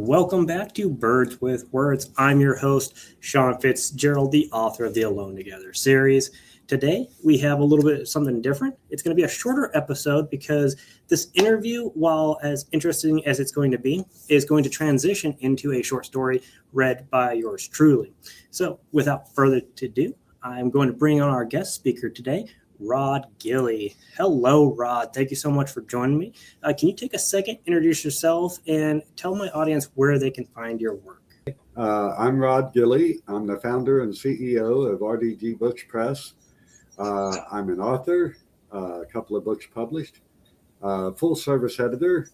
Welcome back to Birds with Words. I'm your host, Sean Fitzgerald, the author of the Alone Together series. Today, we have a little bit of something different. It's going to be a shorter episode because this interview, while as interesting as it's going to be, is going to transition into a short story read by yours truly. So, without further ado, I'm going to bring on our guest speaker today, Rod Gilley. Hello, Rod. Thank you so much for joining me. Can you take a second, introduce yourself, and tell my audience where they can find your work? I'm Rod Gilley. I'm the founder and CEO of RDG Press. I'm an author, a couple of books published, full service editor,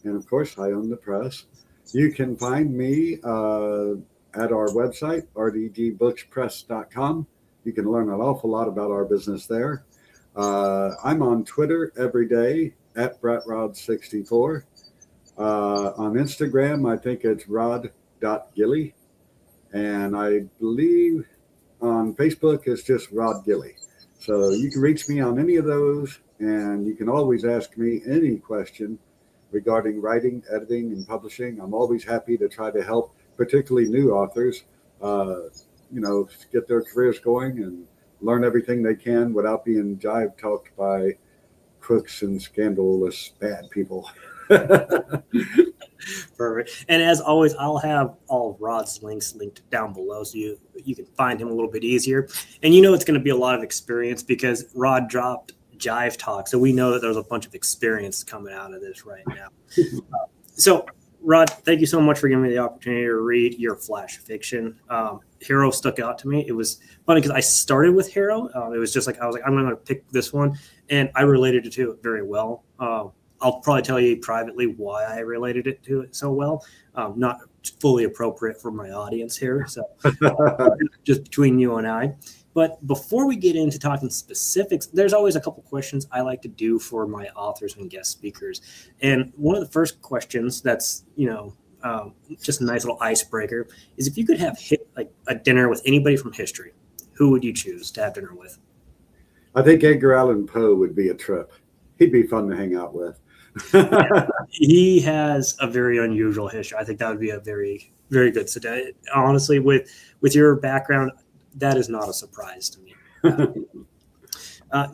and of course, I own the press. You can find me at our website, rdgbookspress.com. You can learn an awful lot about our business there. I'm on Twitter every day at BrettRod64. On Instagram, I think it's rod.gilley. And I believe on Facebook, it's just Rod Gilley. So you can reach me on any of those, and you can always ask me any question regarding writing, editing, and publishing. I'm always happy to try to help, particularly new authors, get their careers going and learn everything they can without being jive talked by crooks and scandalous bad people. Perfect. And as always, I'll have all of Rod's links linked down below so you can find him a little bit easier. And it's going to be a lot of experience because Rod dropped jive talk. So we know that there's a bunch of experience coming out of this right now. So Rod, thank you so much for giving me the opportunity to read your flash fiction. Hero stuck out to me. It was funny because I started with Hero. It was just like, I was like, I'm going to pick this one. And I related to it very well. I'll probably tell you privately why I related it to it so well. Not fully appropriate for my audience here. So just between you and I. But before we get into talking specifics, there's always a couple questions I like to do for my authors and guest speakers. And one of the first questions that's, just a nice little icebreaker is if you could have a dinner with anybody from history, who would you choose to have dinner with? I think Edgar Allan Poe would be a trip. He'd be fun to hang out with. Yeah, he has a very unusual history. I think that would be a very, very good. So honestly, with your background, that is not a surprise to me.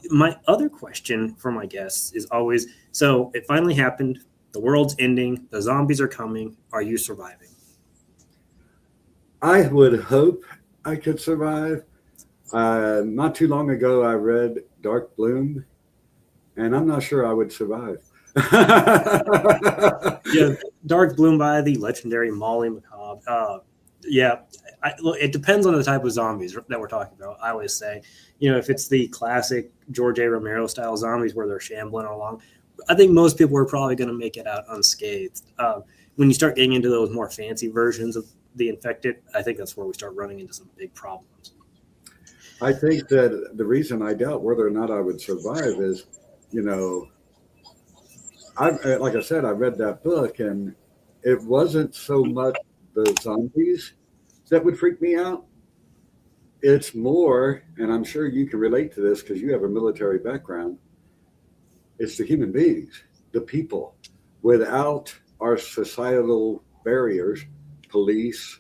My other question for my guests is always, so it finally happened. The world's ending. The zombies are coming. Are you surviving? I would hope I could survive. Not too long ago, I read Dark Bloom, and I'm not sure I would survive. Yeah, Dark Bloom by the legendary Molly McCobb. It depends on the type of zombies that we're talking about. I always say, if it's the classic George A. Romero style zombies where they're shambling along, I think most people are probably going to make it out unscathed. When you start getting into those more fancy versions of the infected, I think that's where we start running into some big problems. I think that the reason I doubt whether or not I would survive is, like I said, I read that book, and it wasn't so much the zombies that would freak me out. It's more, and I'm sure you can relate to this because you have a military background, it's the human beings, the people. Without our societal barriers, police,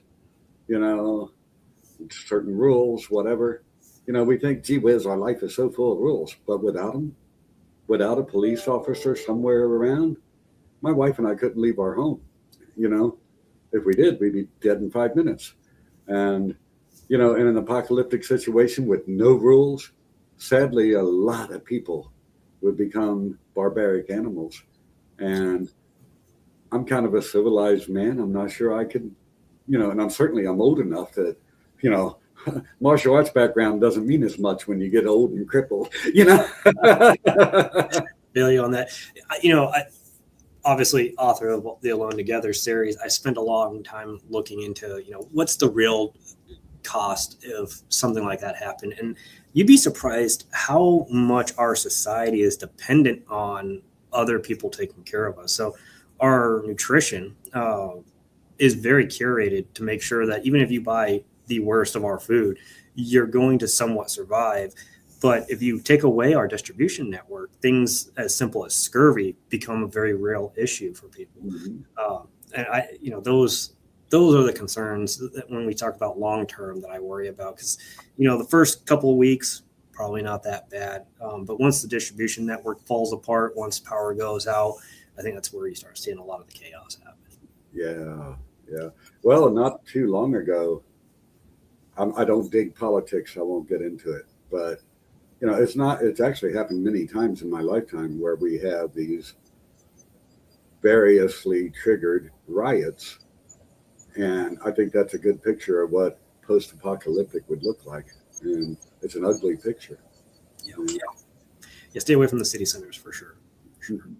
certain rules, whatever, we think, gee whiz, our life is so full of rules, but without them, without a police officer somewhere around, my wife and I couldn't leave our home. If we did, we'd be dead in 5 minutes. And, in an apocalyptic situation with no rules, sadly, a lot of people would become barbaric animals. And I'm kind of a civilized man. I'm not sure I could, and I'm old enough that, martial arts background doesn't mean as much when you get old and crippled, Feel you on that. I obviously author of the Alone Together series. I spent a long time looking into, what's the real cost of something like that happen. And you'd be surprised how much our society is dependent on other people taking care of us. So our nutrition is very curated to make sure that even if you buy the worst of our food, you're going to somewhat survive. But if you take away our distribution network, things as simple as scurvy become a very real issue for people. Mm-hmm. And those are the concerns that when we talk about long term that I worry about, because the first couple of weeks probably not that bad, but once the distribution network falls apart, once power goes out, I think that's where you start seeing a lot of the chaos happen. Yeah. Well, not too long ago, I don't dig politics. I won't get into it, but it's actually happened many times in my lifetime where we have these variously triggered riots. And I think that's a good picture of what post-apocalyptic would look like. And it's an ugly picture. Yeah, stay away from the city centers for sure. Mm-hmm.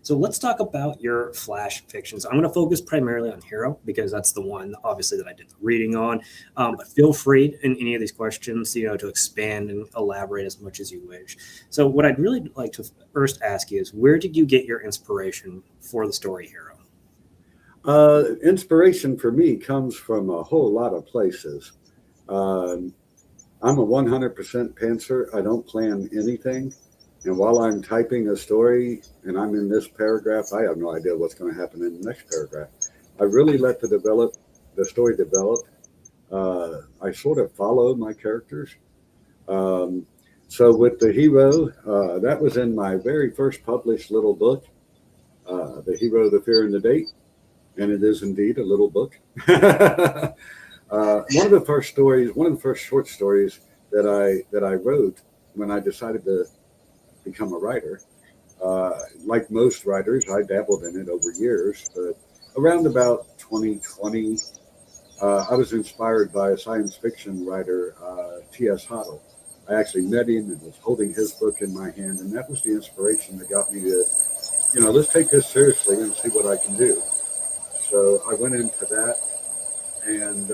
So let's talk about your Flash fictions. I'm going to focus primarily on Hero because that's the one, obviously, that I did the reading on. But feel free in any of these questions, to expand and elaborate as much as you wish. So what I'd really like to first ask you is, where did you get your inspiration for the story Hero? Inspiration for me comes from a whole lot of places. I'm a 100% pantser. I don't plan anything. And while I'm typing a story and I'm in this paragraph, I have no idea what's going to happen in the next paragraph. I really let the story develop. I sort of follow my characters. So with the Hero, that was in my very first published little book, The Hero, the Fear, and the Date. And it is indeed a little book. One of the first short stories that I wrote when I decided to become a writer. Like most writers, I dabbled in it over years, but around about 2020, I was inspired by a science fiction writer, T.S. Hoddle. I actually met him and was holding his book in my hand, and that was the inspiration that got me to, let's take this seriously and see what I can do. So I went into that, and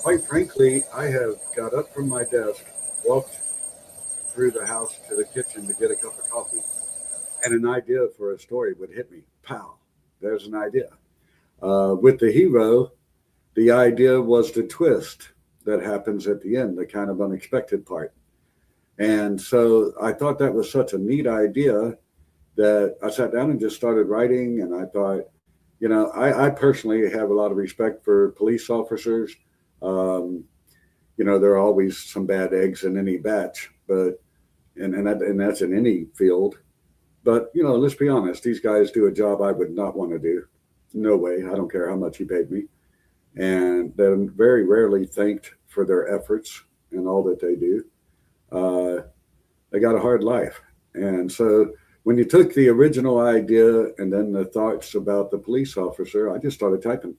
quite frankly, I have got up from my desk, walked through the house to the kitchen to get a cup of coffee, and an idea for a story would hit me. Pow, there's an idea. With the Hero, the idea was the twist that happens at the end, the kind of unexpected part. And so I thought that was such a neat idea that I sat down and just started writing. And I thought, I personally have a lot of respect for police officers. There are always some bad eggs in any batch, but and that's in any field. But let's be honest, these guys do a job I would not want to do. No way. I don't care how much he paid me. And they're very rarely thanked for their efforts and all that they do. They got a hard life. And so when you took the original idea and then the thoughts about the police officer, I just started typing.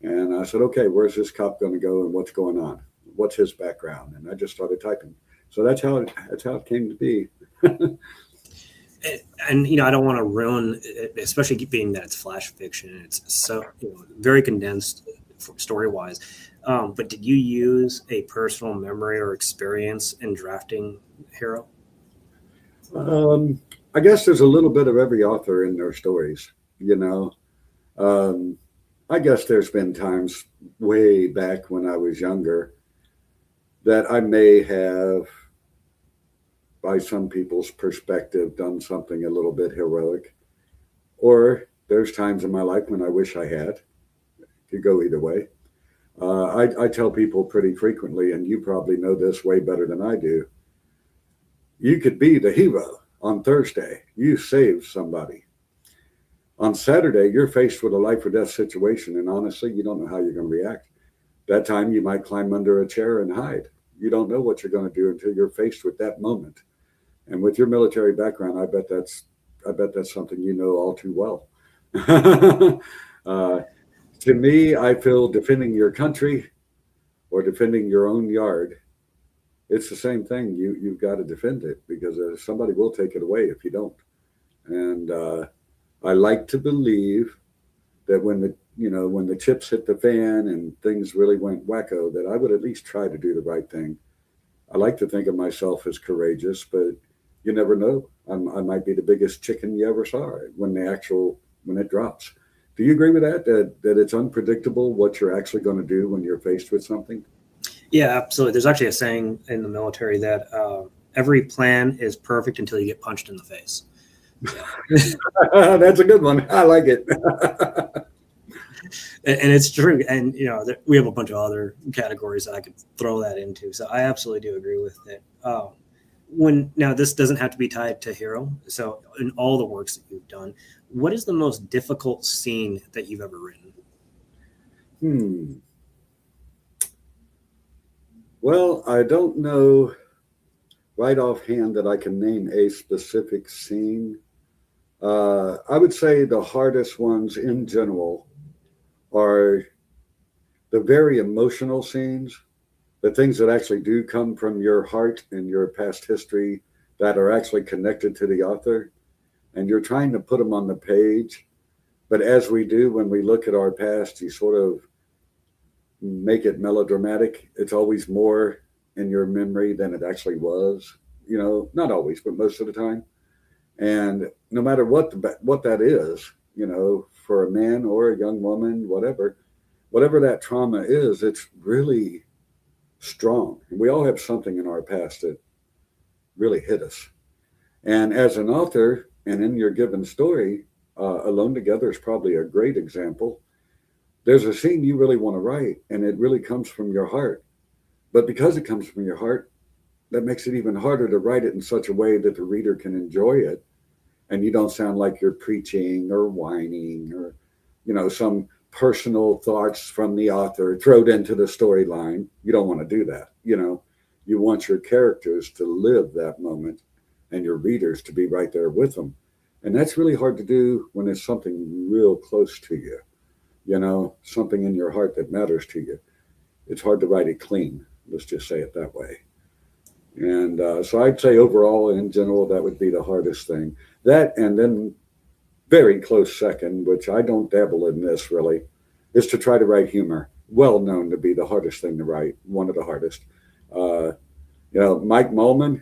And I said, okay, where's this cop going to go and what's going on? What's his background? And I just started typing. So that's how it came to be. And I don't want to ruin it, especially being that it's Flash fiction. It's so very condensed story wise. But did you use a personal memory or experience in drafting Hero? I guess there's a little bit of every author in their stories. I guess there's been times way back when I was younger that I may have, by some people's perspective, done something a little bit heroic. Or there's times in my life when I wish I had. It could go either way. I tell people pretty frequently, and you probably know this way better than I do, you could be the hero on Thursday. You saved somebody. On Saturday, you're faced with a life or death situation, and honestly, you don't know how you're going to react. That time, you might climb under a chair and hide. You don't know what you're going to do until you're faced with that moment. And with your military background, I bet that's something you know all too well. To me, I feel defending your country or defending your own yard, it's the same thing. You've got to defend it because somebody will take it away if you don't. And I like to believe that when the chips hit the fan and things really went wacko, that I would at least try to do the right thing. I like to think of myself as courageous, but you never know. I might be the biggest chicken you ever saw when it drops. Do you agree with that it's unpredictable what you're actually going to do when you're faced with something? Yeah, absolutely. There's actually a saying in the military that every plan is perfect until you get punched in the face. That's a good one. I like it. And it's true. And, we have a bunch of other categories that I could throw that into. So I absolutely do agree with it. Now this doesn't have to be tied to hero. So in all the works that you've done, what is the most difficult scene that you've ever written? Well, I don't know right offhand that I can name a specific scene. I would say the hardest ones in general are the very emotional scenes, the things that actually do come from your heart and your past history that are actually connected to the author. And you're trying to put them on the page. But as we do when we look at our past, you sort of make it melodramatic. It's always more in your memory than it actually was. Not always, but most of the time. And no matter what that is, for a man or a young woman, whatever that trauma is, it's really strong. And we all have something in our past that really hit us. And as an author, and in your given story, Alone Together is probably a great example. There's a scene you really want to write, and it really comes from your heart. But because it comes from your heart, that makes it even harder to write it in such a way that the reader can enjoy it. And you don't sound like you're preaching or whining or, some personal thoughts from the author thrown into the storyline. You don't want to do that. You want your characters to live that moment and your readers to be right there with them. And that's really hard to do when it's something real close to you, something in your heart that matters to you. It's hard to write it clean. Let's just say it that way. And so I'd say overall, in general, that would be the hardest thing. That, and then very close second, which I don't dabble in this really, is to try to write humor. Well known to be the hardest thing to write, one of the hardest. Mike Mullman,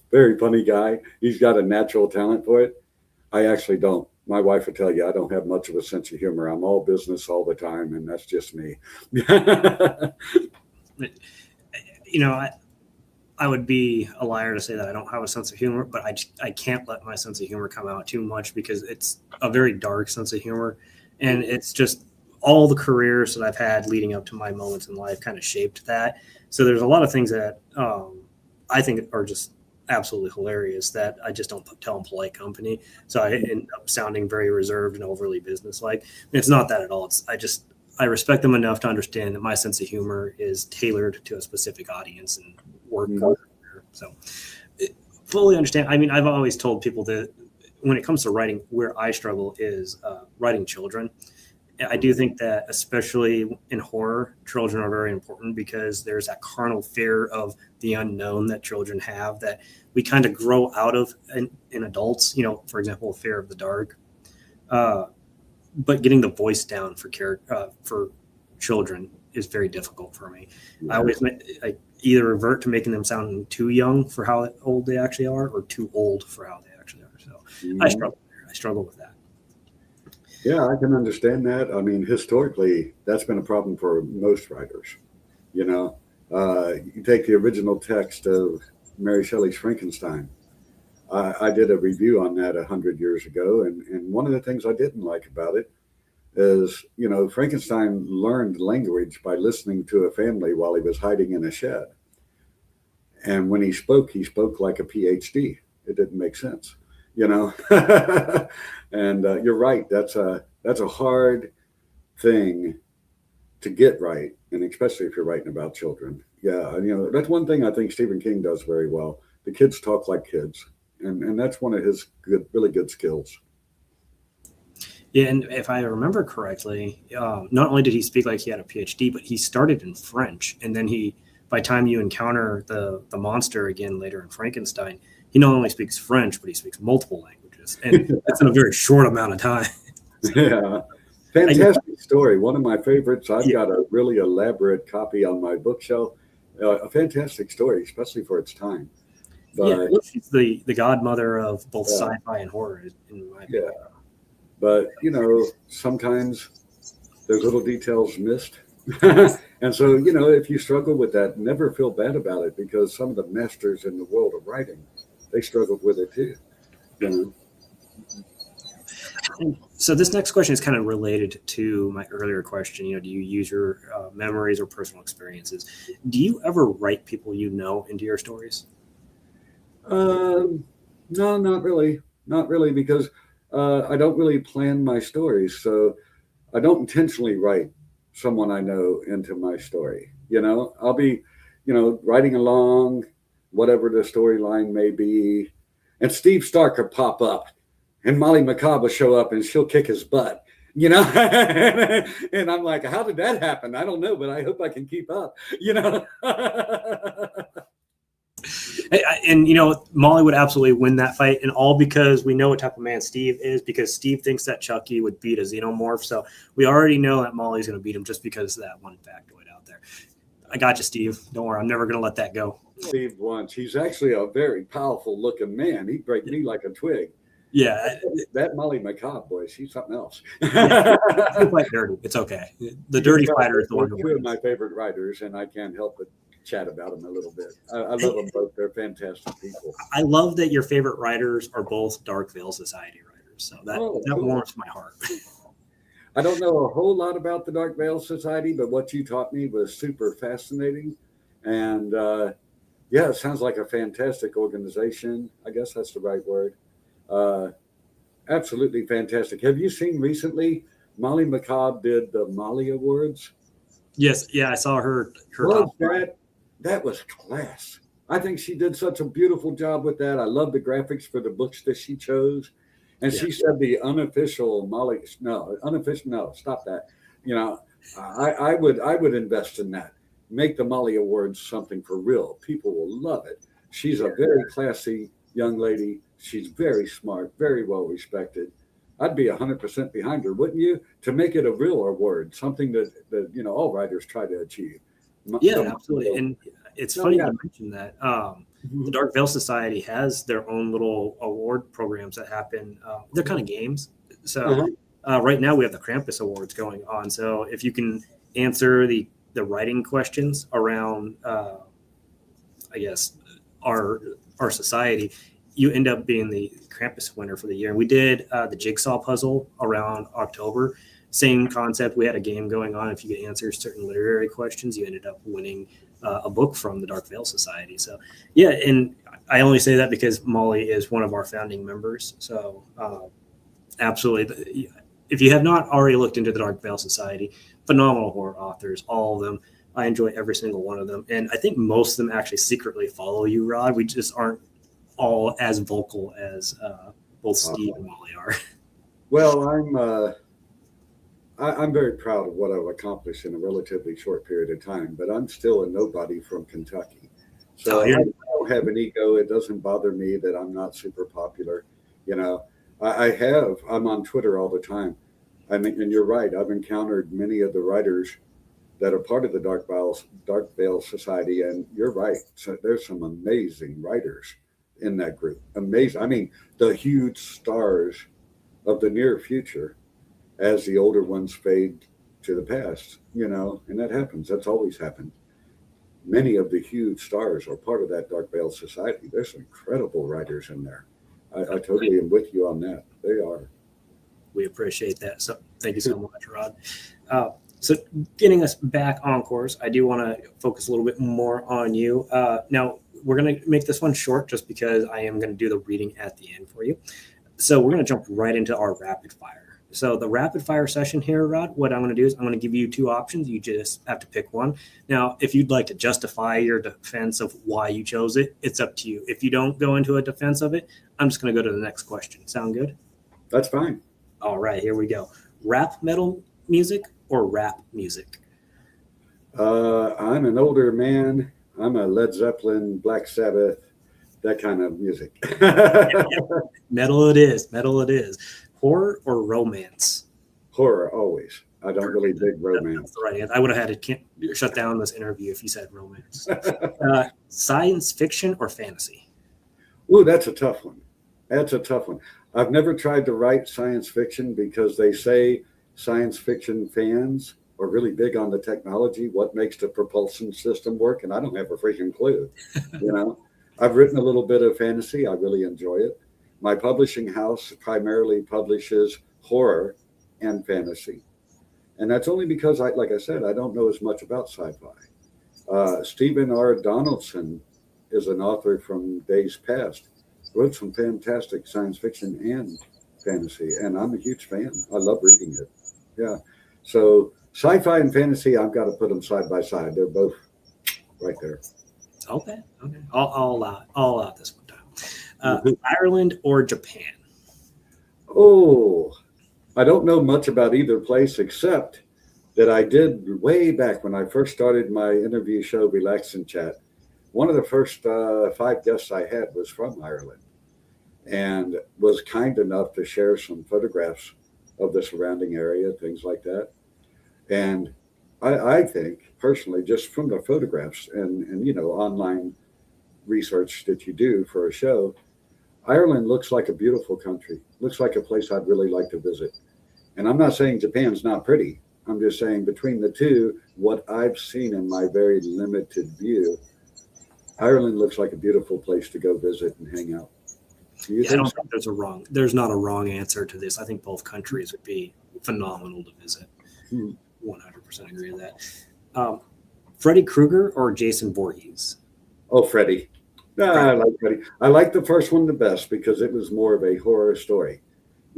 very funny guy. He's got a natural talent for it. I actually don't. My wife would tell you I don't have much of a sense of humor. I'm all business all the time, and that's just me. I would be a liar to say that I don't have a sense of humor, but I can't let my sense of humor come out too much because it's a very dark sense of humor. And it's just all the careers that I've had leading up to my moments in life kind of shaped that. So there's a lot of things that I think are just absolutely hilarious that I just don't tell in polite company. So I end up sounding very reserved and overly businesslike. It's not that at all. I respect them enough to understand that my sense of humor is tailored to a specific audience and work. So fully understand. I mean, I've always told people that when it comes to writing, where I struggle is writing children. I do think that especially in horror, children are very important because there's that carnal fear of the unknown that children have that we kind of grow out of in adults, for example, fear of the dark. But getting the voice down for children is very difficult for me. I always either revert to making them sound too young for how old they actually are or too old for how they actually are. So I struggle with that. Yeah, I can understand that. I mean, historically, that's been a problem for most writers. You take the original text of Mary Shelley's Frankenstein. I did a review on that 100 years ago, and one of the things I didn't like about it is, Frankenstein learned language by listening to a family while he was hiding in a shed. And when he spoke like a PhD. It didn't make sense, And you're right. That's a hard thing to get right, and especially if you're writing about children. Yeah, that's one thing I think Stephen King does very well. The kids talk like kids, and that's one of his really good skills. Yeah, and if I remember correctly, not only did he speak like he had a PhD, but he started in French, and then by the time you encounter the monster again later in Frankenstein, he not only speaks French, but he speaks multiple languages, and that's in a very short amount of time. Yeah, fantastic story. One of my favorites. I've got a really elaborate copy on my bookshelf. A fantastic story, especially for its time. But, she's the godmother of both sci-fi and horror, in my opinion. Yeah, but sometimes there's little details missed. And so, if you struggle with that, never feel bad about it, because some of the masters in the world of writing, they struggled with it too. So this next question is kind of related to my earlier question. Do you use your memories or personal experiences? Do you ever write people into your stories? No, not really. Not really, because I don't really plan my stories. So I don't intentionally write someone I know into my story. I'll be, writing along, whatever the storyline may be. And Steve Stark will pop up and Molly McCobb will show up and she'll kick his butt. And I'm like, how did that happen? I don't know, but I hope I can keep up. And Molly would absolutely win that fight, and all because we know what type of man Steve is, because Steve thinks that Chucky would beat a xenomorph. So we already know that Molly's going to beat him just because of that one factoid out there. I got you, Steve. Don't worry. I'm never going to let that go. Steve once. He's actually a very powerful looking man. He'd break me like a twig. Yeah. That Molly McCobb, boy, she's something else. Yeah, fight dirty. It's okay. The dirty fighter is the one who wins. Two of my favorite writers, and I can't help but chat about them a little bit. I love them both. They're fantastic people. I love that your favorite writers are both Dark Veil Society writers. So that cool. warms my heart. I don't know a whole lot about the Dark Veil Society, but what you taught me was super fascinating. And it sounds like a fantastic organization. I guess that's the right word. Absolutely fantastic. Have you seen recently Molly McCobb did the Molly Awards? Yes. Yeah, I saw her. That was class. I think she did such a beautiful job with that. I love the graphics for the books that she chose. And she said the unofficial Molly, no, stop that. I would invest in that. Make the Molly Awards something for real. People will love it. She's a very classy young lady. She's very smart, very well respected. I'd be 100% behind her, wouldn't you? To make it a real award, something that all writers try to achieve. Yeah, absolutely. And it's funny you mention that. The Dark Veil Society has their own little award programs that happen. They're kind of games. So right now we have the Krampus Awards going on. So if you can answer the writing questions around, I guess, our society, you end up being the Krampus winner for the year. And we did the jigsaw puzzle around October. Same concept. We had a game going on. If you could answer certain literary questions, you ended up winning a book from the Dark Veil Society. So, yeah, and I only say that because Molly is one of our founding members. So, absolutely. If you have not already looked into the Dark Veil Society, phenomenal horror authors, all of them. I enjoy every single one of them. And I think most of them actually secretly follow you, Rod. We just aren't all as vocal as both Steve and Molly are. Well, I'm very proud of what I've accomplished in a relatively short period of time, but I'm still a nobody from Kentucky. So I don't have an ego. It doesn't bother me that I'm not super popular. I'm on Twitter all the time. And you're right. I've encountered many of the writers that are part of the Dark Veil Society. And you're right. So there's some amazing writers in that group. Amazing. I mean, the huge stars of the near future as the older ones fade to the past, and that happens. That's always happened. Many of the huge stars are part of that Dark Veil Society. There's some incredible writers in there. I totally am with you on that. They are. We appreciate that. So thank you so much, Rod. So getting us back on course, I do want to focus a little bit more on you. Now, we're going to make this one short just because I am going to do the reading at the end for you. So we're going to jump right into our rapid fire. So the rapid fire session here, Rod, what I'm going to do is I'm going to give you two options. You just have to pick one. Now, if you'd like to justify your defense of why you chose it, it's up to you. If you don't go into a defense of it, I'm just going to go to the next question. Sound good? That's fine. All right, here we go. Rap metal music or rap music? I'm an older man. I'm a Led Zeppelin, Black Sabbath, that kind of music. Metal it is. Metal it is. Horror or romance? Horror, always. I don't really dig romance. That's the right answer. I would have had to shut down this interview if you said romance. Science fiction or fantasy? Ooh, that's a tough one. I've never tried to write science fiction because they say science fiction fans are really big on the technology, what makes the propulsion system work, and I don't have a freaking clue. I've written a little bit of fantasy. I really enjoy it. My publishing house primarily publishes horror, and fantasy. And that's only because, like I said, I don't know as much about sci-fi. Stephen R. Donaldson is an author from days past. Wrote some fantastic science fiction and fantasy, and I'm a huge fan. I love reading it. Yeah. So sci-fi and fantasy, I've got to put them side by side. They're both right there. Okay. I'll allow this one time. Ireland or Japan? Oh, I don't know much about either place except that I did way back when I first started my interview show, Relax and Chat. One of the first 5 guests I had was from Ireland and was kind enough to share some photographs of the surrounding area, things like that. And I think personally, just from the photographs and online research that you do for a show, Ireland looks like a beautiful country. Looks like a place I'd really like to visit. And I'm not saying Japan's not pretty. I'm just saying between the two, what I've seen in my very limited view, Ireland looks like a beautiful place to go visit and hang out. I don't think there's not a wrong answer to this. I think both countries would be phenomenal to visit. 100% agree with that. Freddy Krueger or Jason Voorhees? Oh, Freddy. I like Freddy. I like the first one the best because it was more of a horror story.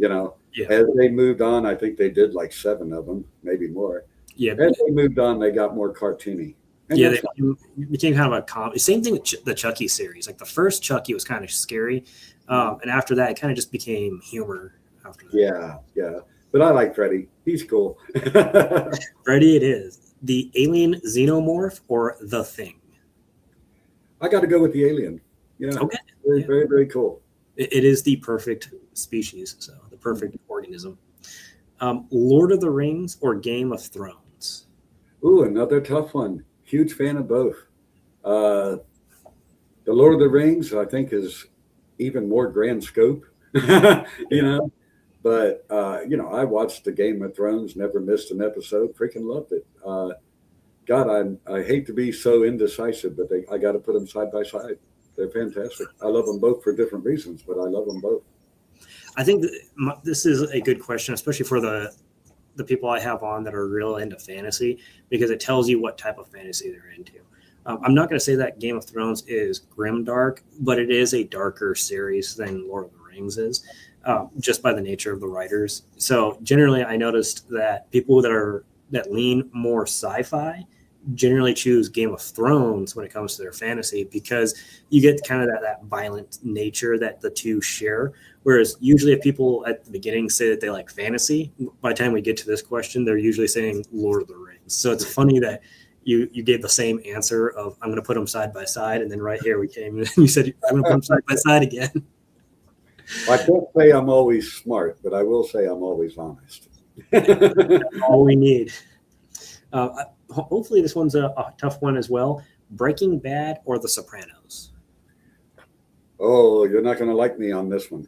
As they moved on, I think they did like 7 of them, maybe more. Yeah. As they moved on, they got more cartoony. And they became kind of a comedy. Same thing with the Chucky series. Like the first Chucky was kind of scary. And after that, it kind of just became humor after that. Yeah. But I like Freddy. He's cool. Freddy it is. The alien xenomorph or the Thing? I got to go with the alien. Yeah. Okay. Very, very cool. It is the perfect species, so the perfect organism. Lord of the Rings or Game of Thrones? Ooh, another tough one. Huge fan of both. The Lord of the Rings, I think, is even more grand scope, But, I watched the Game of Thrones, never missed an episode, freaking loved it. God, I hate to be so indecisive, but I got to put them side by side. They're fantastic. I love them both for different reasons, but I love them both. I think this is a good question, especially for the people I have on that are real into fantasy, because it tells you what type of fantasy they're into. I'm not going to say that Game of Thrones is grimdark, but it is a darker series than Lord of the Rings is, just by the nature of the writers. So generally, I noticed that people that lean more sci-fi generally choose Game of Thrones when it comes to their fantasy, because you get kind of that violent nature that the two share. Whereas usually if people at the beginning say that they like fantasy, by the time we get to this question, they're usually saying Lord of the Rings. So it's funny that you gave the same answer of I'm going to put them side by side. And then right here we came and you said, I'm going to put them side by side again. I can't say I'm always smart, but I will say I'm always honest. That's all we need. Hopefully this one's a tough one as well. Breaking Bad or The Sopranos? Oh, you're not going to like me on this one.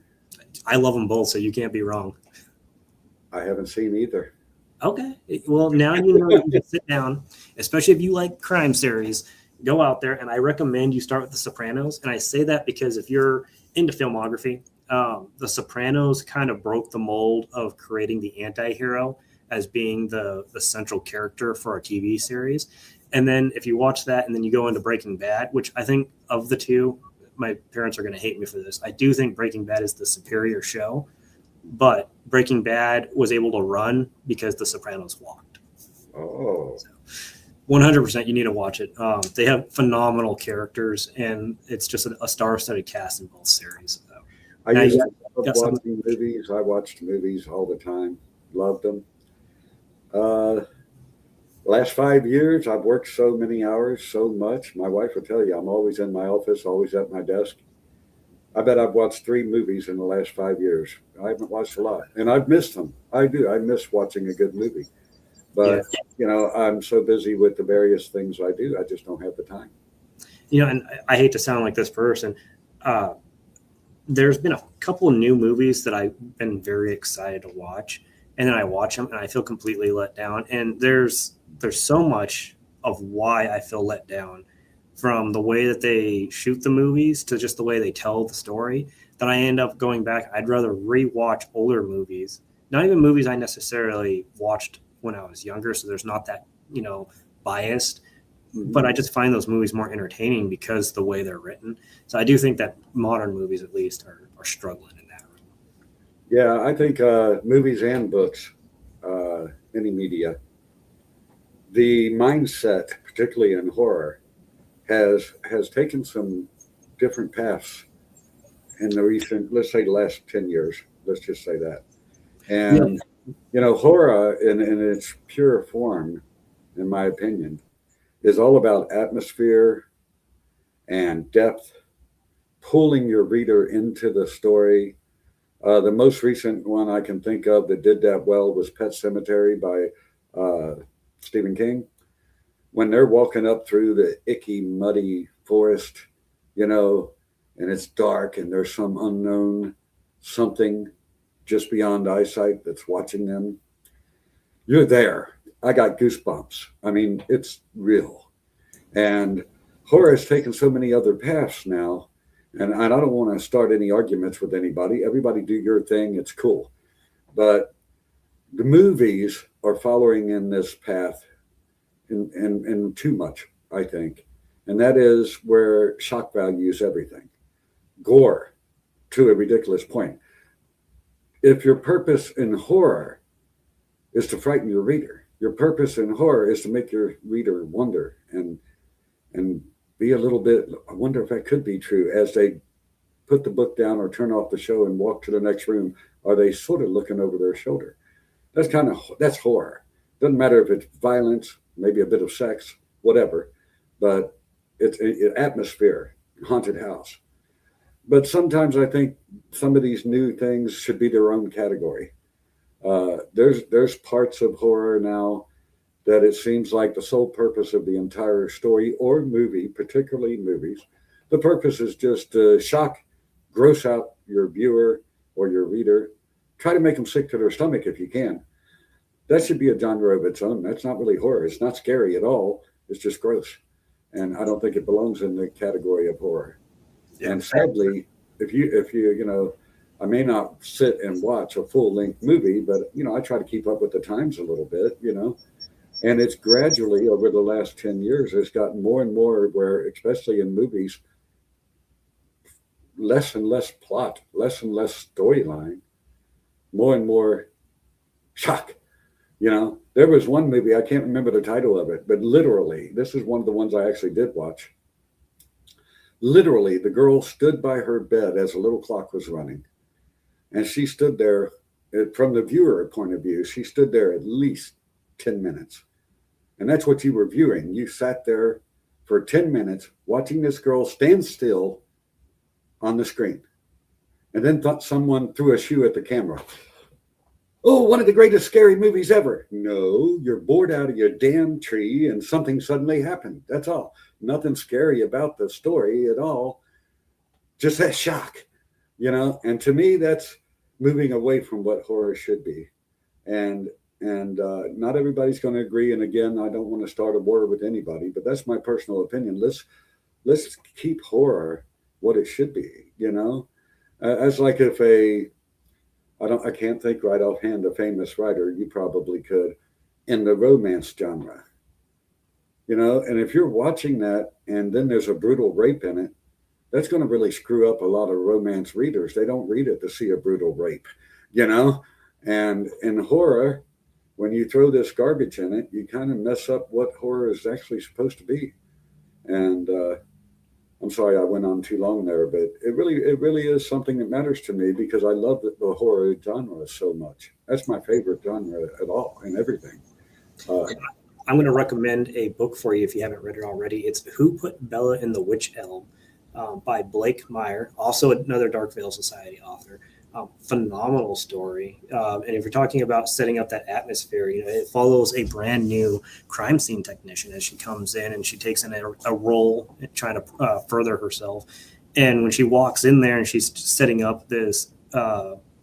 I love them both, so you can't be wrong. I haven't seen either. Okay. Well, now you know you can sit down, especially if you like crime series, go out there, and I recommend you start with The Sopranos. And I say that because if you're into filmography, The Sopranos kind of broke the mold of creating the anti-hero as being the central character for a TV series. And then if you watch that and then you go into Breaking Bad, which I think of the two, my parents are going to hate me for this, I do think Breaking Bad is the superior show, but Breaking Bad was able to run because The Sopranos walked. Oh. So 100% you need to watch it. They have phenomenal characters, and it's just a star-studded cast in both series. So, I used to love watching movies. I watched movies all the time. Loved them. Last 5 years, I've worked so many hours, so much. My wife will tell you, I'm always in my office, always at my desk. I bet I've watched 3 movies in the last 5 years. I haven't watched a lot, and I've missed them. I do. I miss watching a good movie. But, I'm so busy with the various things I do, I just don't have the time. And I hate to sound like this person. There's been a couple of new movies that I've been very excited to watch. And then I watch them and I feel completely let down. And there's so much of why I feel let down, from the way that they shoot the movies to just the way they tell the story, that I end up going back. I'd rather rewatch older movies not even movies I necessarily watched when I was younger. So there's not that, biased, but I just find those movies more entertaining because the way they're written. So I do think that modern movies at least are struggling in that room. Yeah, I think movies and books, any media, the mindset, particularly in horror, has taken some different paths in the recent, let's say, the last 10 years. Let's just say that. And, horror in its pure form, in my opinion, is all about atmosphere and depth, pulling your reader into the story. The most recent one I can think of that did that well was Pet Sematary by Stephen King. When they're walking up through the icky, muddy forest, and it's dark and there's some unknown something just beyond eyesight that's watching them, you're there. I got goosebumps. I mean, it's real. And horror has taken so many other paths now. And I don't want to start any arguments with anybody. Everybody do your thing. It's cool. But the movies are following in this path in too much, I think. And that is where shock value is everything. Gore to a ridiculous point. If your purpose in horror is to frighten your reader, your purpose in horror is to make your reader wonder and be a little bit, I wonder if that could be true, as they put the book down or turn off the show and walk to the next room, are they sort of looking over their shoulder? That's horror. Doesn't matter if it's violence, maybe a bit of sex, whatever, but it's an atmosphere, haunted house. But sometimes I think some of these new things should be their own category. There's parts of horror now that it seems like the sole purpose of the entire story or movie, particularly movies, the purpose is just to shock, gross out your viewer or your reader, try to make them sick to their stomach if you can. That should be a genre of its own. That's not really horror. It's not scary at all. It's just gross. And I don't think it belongs in the category of horror. Yeah. And sadly, if you I may not sit and watch a full-length movie, but, I try to keep up with the times a little bit, And it's gradually, over the last 10 years, it's gotten more and more where, especially in movies, less and less plot, less and less storyline, more and more shock. There was one movie, I can't remember the title of it, but literally, this is one of the ones I actually did watch. Literally, the girl stood by her bed as a little clock was running. And she stood there, from the viewer point of view, she stood there at least 10 minutes. And that's what you were viewing. You sat there for 10 minutes watching this girl stand still on the screen. And then thought someone threw a shoe at the camera. Oh, one of the greatest scary movies ever. No, you're bored out of your damn tree and something suddenly happened. That's all. Nothing scary about the story at all. Just that shock, And to me, that's moving away from what horror should be. And not everybody's going to agree. And again, I don't want to start a war with anybody, but that's my personal opinion. Let's keep horror what it should be, As like if I can't think right offhand, a famous writer, you probably could, in the romance genre, and if you're watching that and then there's a brutal rape in it, that's going to really screw up a lot of romance readers. They don't read it to see a brutal rape, and in horror, when you throw this garbage in it, you kind of mess up what horror is actually supposed to be. And I'm sorry I went on too long there, but it really is something that matters to me because I love the horror genre so much. That's my favorite genre at all and everything. I'm going to recommend a book for you if you haven't read it already. It's Who Put Bella in the Witch Elm by Blake Meyer, also another Dark Veil Society author. Phenomenal story. And if you're talking about setting up that atmosphere, it follows a brand new crime scene technician as she comes in and she takes in a role trying to further herself. And when she walks in there and she's setting up this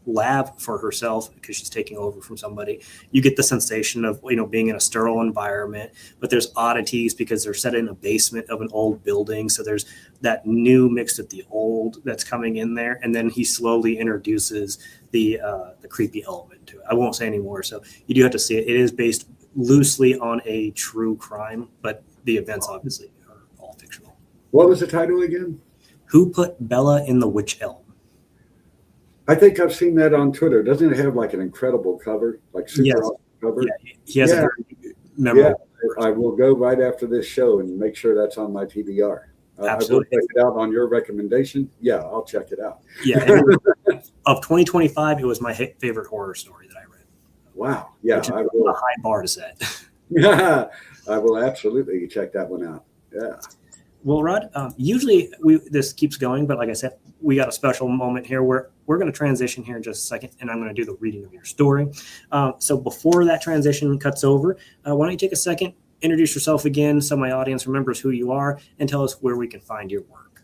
lab for herself because she's taking over from somebody. You get the sensation of, being in a sterile environment, but there's oddities because they're set in a basement of an old building. So there's that new mixed with the old that's coming in there. And then he slowly introduces the creepy element to it. I won't say any more. So you do have to see it. It is based loosely on a true crime, but the events obviously are all fictional. What was the title again? Who Put Bella in the Witch Elm? I think I've seen that on Twitter. Doesn't it have like an incredible cover, like super awesome cover? Yeah, he has a very memorable. Yeah, I will go right after this show and make sure that's on my TBR. Absolutely. I will check it out on your recommendation. Yeah, I'll check it out. Yeah, of 2025, it was my favorite horror story that I read. Wow. Yeah, I will. A high bar to set. Yeah, I will absolutely check that one out. Yeah. Well, Rod, usually this keeps going, but like I said, we got a special moment here where we're going to transition here in just a second, and I'm going to do the reading of your story. So before that transition cuts over, why don't you take a second, introduce yourself again so my audience remembers who you are, and tell us where we can find your work.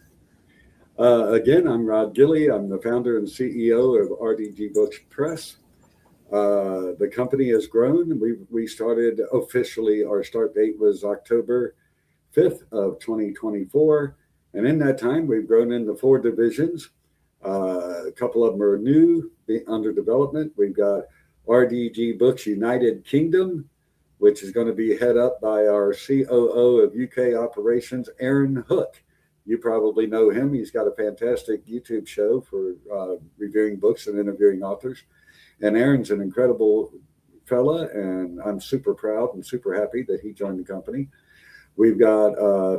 Again, I'm Rod Gilley. I'm the founder and CEO of RDG Press. The company has grown. We started officially, our start date was October 5th of 2024. And in that time, we've grown into 4 divisions. A couple of them are new, under development. We've got RDG Books United Kingdom, which is going to be head up by our COO of UK operations, Aaron Hook. You probably know him. He's got a fantastic YouTube show for reviewing books and interviewing authors. And Aaron's an incredible fella, and I'm super proud and super happy that he joined the company. We've got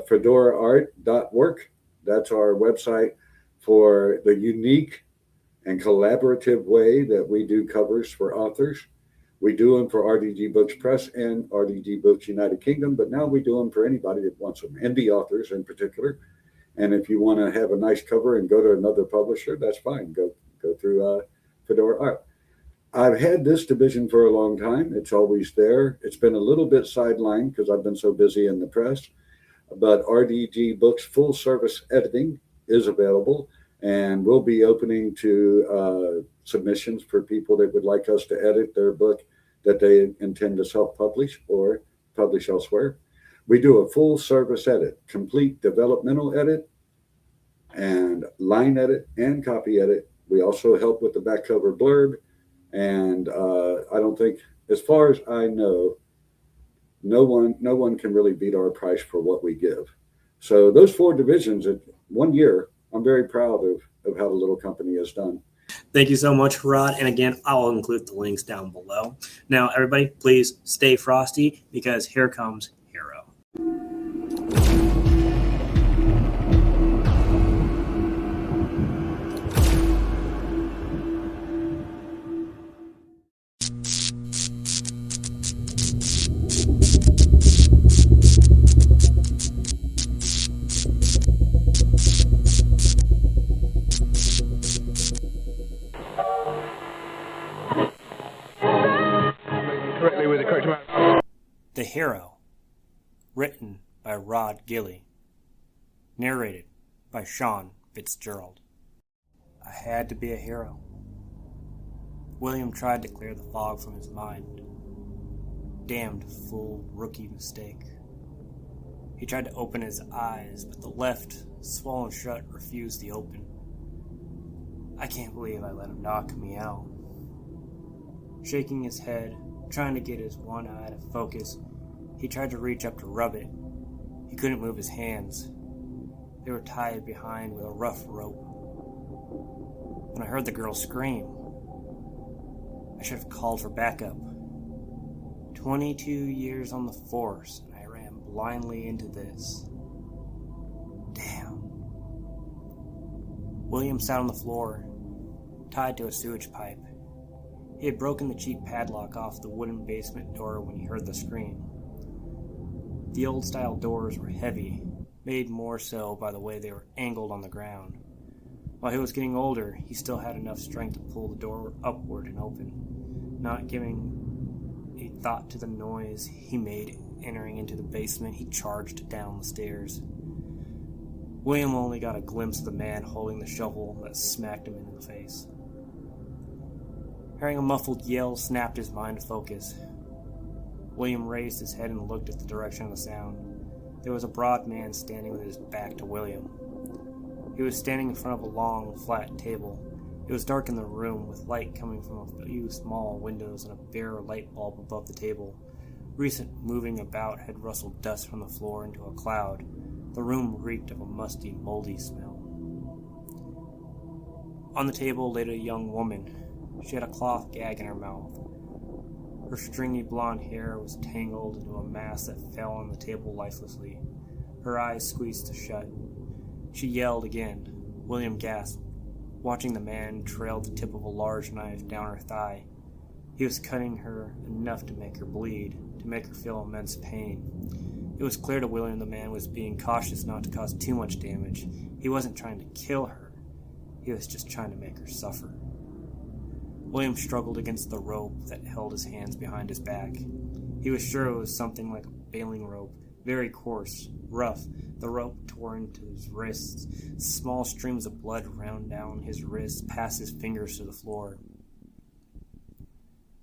fedoraart.work. That's our website for the unique and collaborative way that we do covers for authors. We do them for RDG Books Press and RDG Books United Kingdom, but now we do them for anybody that wants them, indie authors in particular. And if you want to have a nice cover and go to another publisher, that's fine. Go through Fedora Art. I've had this division for a long time. It's always there. It's been a little bit sidelined because I've been so busy in the press, but RDG Books full service editing is available, and we'll be opening to submissions for people that would like us to edit their book that they intend to self-publish or publish elsewhere. We do a full service edit, complete developmental edit and line edit and copy edit. We also help with the back cover blurb. And I don't think, as far as I know, no one can really beat our price for what we give. So those 4 divisions in 1 year, I'm very proud of how the little company has done. Thank you so much, Rod. And again, I'll include the links down below. Now, everybody, please stay frosty because here comes Hero. The Hero, written by Rod Gilley, narrated by Sean Fitzgerald. I had to be a hero. William tried to clear the fog from his mind. Damned fool rookie mistake. He tried to open his eyes, but the left, swollen shut, refused the open. I can't believe I let him knock me out. Shaking his head, trying to get his one eye to focus, he tried to reach up to rub it. He couldn't move his hands. They were tied behind with a rough rope. When I heard the girl scream, I should have called for backup. 22 years on the force, and I ran blindly into this. Damn. William sat on the floor, tied to a sewage pipe. He had broken the cheap padlock off the wooden basement door when he heard the scream. The old-style doors were heavy, made more so by the way they were angled on the ground. While he was getting older, he still had enough strength to pull the door upward and open, not giving a thought to the noise he made entering into the basement. He charged down the stairs. William only got a glimpse of the man holding the shovel that smacked him in the face. Hearing a muffled yell snapped his mind to focus. William raised his head and looked at the direction of the sound. There was a broad man standing with his back to William. He was standing in front of a long, flat table. It was dark in the room, with light coming from a few small windows and a bare light bulb above the table. Recent moving about had rustled dust from the floor into a cloud. The room reeked of a musty, moldy smell. On the table lay a young woman. She had a cloth gag in her mouth. Her stringy blonde hair was tangled into a mass that fell on the table lifelessly. Her eyes squeezed shut. She yelled again. William gasped, watching the man trail the tip of a large knife down her thigh. He was cutting her enough to make her bleed, to make her feel immense pain. It was clear to William the man was being cautious not to cause too much damage. He wasn't trying to kill her. He was just trying to make her suffer. William struggled against the rope that held his hands behind his back. He was sure it was something like a baling rope, very coarse, rough. The rope tore into his wrists. Small streams of blood ran down his wrists, past his fingers to the floor.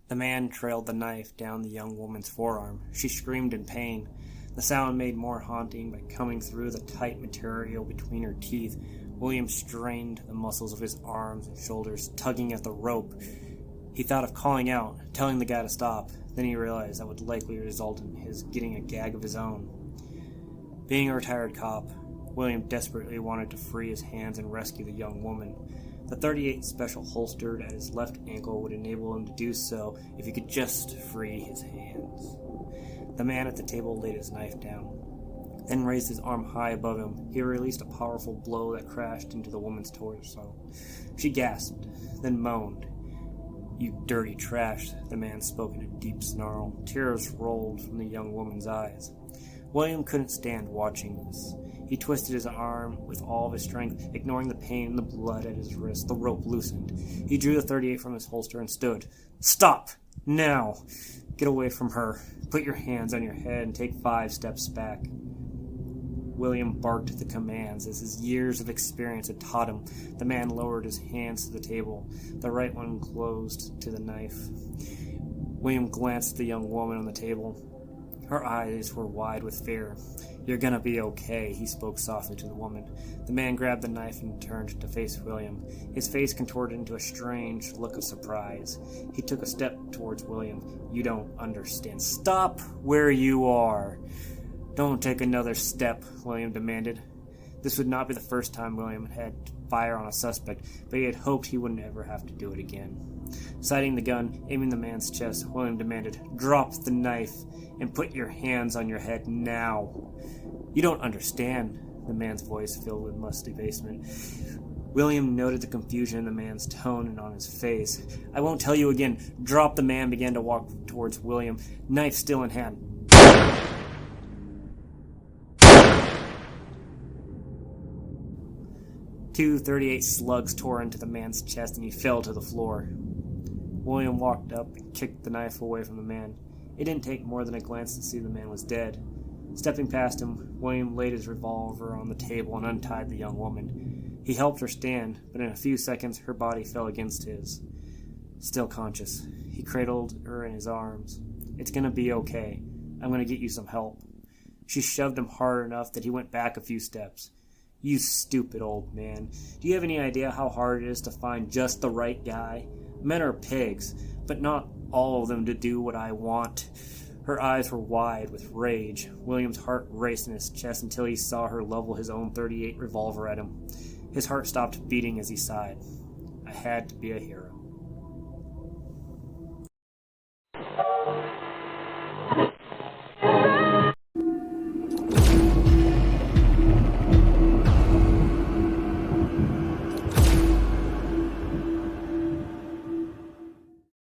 The man trailed the knife down the young woman's forearm. She screamed in pain. The sound made more haunting by coming through the tight material between her teeth. William strained the muscles of his arms and shoulders, tugging at the rope. He thought of calling out, telling the guy to stop. Then he realized that would likely result in his getting a gag of his own. Being a retired cop, William desperately wanted to free his hands and rescue the young woman. The .38 special holstered at his left ankle would enable him to do so if he could just free his hands. The man at the table laid his knife down, then raised his arm high above him. He released a powerful blow that crashed into the woman's torso. She gasped, then moaned. "You dirty trash," the man spoke in a deep snarl. Tears rolled from the young woman's eyes. William couldn't stand watching this. He twisted his arm with all of his strength, ignoring the pain and the blood at his wrist. The rope loosened. He drew the .38 from his holster and stood. "Stop! Now! Get away from her. Put your hands on your head and take 5 steps back." William barked the commands as his years of experience had taught him. The man lowered his hands to the table. The right one closed to the knife. William glanced at the young woman on the table. Her eyes were wide with fear. "You're gonna be okay," he spoke softly to the woman. The man grabbed the knife and turned to face William. His face contorted into a strange look of surprise. He took a step towards William. "You don't understand. Stop where you are." "Don't take another step," William demanded. This would not be the first time William had to fire on a suspect, but he had hoped he wouldn't ever have to do it again. Sighting the gun, aiming the man's chest, William demanded, "Drop the knife and put your hands on your head now." "You don't understand," the man's voice filled with musty basement. William noted the confusion in the man's tone and on his face. "I won't tell you again. Drop." The man began to walk towards William, knife still in hand. Two .38 slugs tore into the man's chest and he fell to the floor. William walked up and kicked the knife away from the man. It didn't take more than a glance to see the man was dead. Stepping past him, William laid his revolver on the table and untied the young woman. He helped her stand, but in a few seconds her body fell against his. Still conscious, he cradled her in his arms. "It's gonna be okay. I'm gonna get you some help." She shoved him hard enough that he went back a few steps. "You stupid old man. Do you have any idea how hard it is to find just the right guy? Men are pigs, but not all of them to do what I want." Her eyes were wide with rage. William's heart raced in his chest until he saw her level his own .38 revolver at him. His heart stopped beating as he sighed. "I had to be a hero."